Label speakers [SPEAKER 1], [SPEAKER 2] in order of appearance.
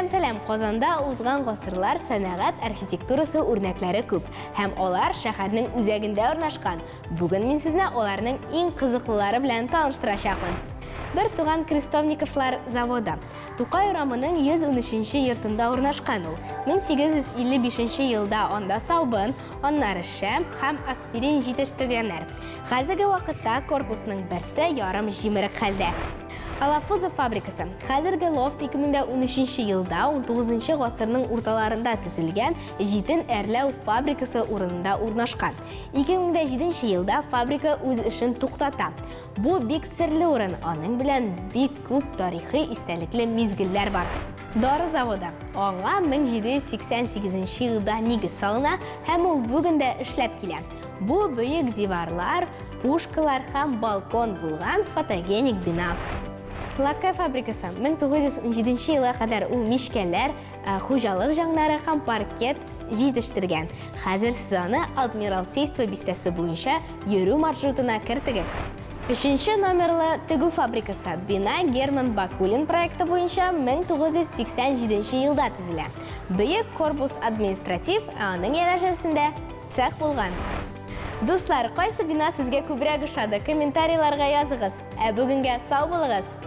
[SPEAKER 1] Сәлем, Qozonda узган гасырлар сәнәгать архитектурасы үрнәкләре күп, һәм алар шәһәрнең үзәгендә урнашкан. Бүген мин сезне аларның иң кызыклылары белән таныштырачакмын. Бер туган Крестовниковлар заводы. Тукай урамының 113-нче йортында урнашкан ул. 1855 елда анда сабын, аннары шәм һәм аспирин җитештерәләр. Хәзерге вакытта корпусның берсе ярым җимерек хәлдә. Алафуза фабрикасы. Хәзерге лофт 2013 елда 19 гасырның урталарында төзелгән җитен әрләү фабрикасы урынында урнашкан. 2007 елда фабрика үз эшен туктата. Бу бик серле урын, аның белән бик күп тарихи истәлекле мизгелләр бар. Дары заводы. Аңа 1788 елда нигез салына һәм ул бүген дә эшләп килә. Бу бөек диварлар, пушкалар һәм балкон булган фотогеник бина. Лакка фабрикасы 1917 елга кадәр ул мишкәләр, хуҗалык җаннары һәм паркет җитештергән. Хәзер сез аны Адмиралтейство бистәсе буенча йөрү маршрутына кертегез. 3-нче номерлы тегү фабрикасы. Бина Герман Бакулин проекты буенча 1987 елда төзелә. Бөек корпус административ, аның янәшәсендә цех булган. Дуслар, кайсы бина сезгә күбрәк ошады? Комментарийларга языгыз. Бүгенгә сау булыгыз.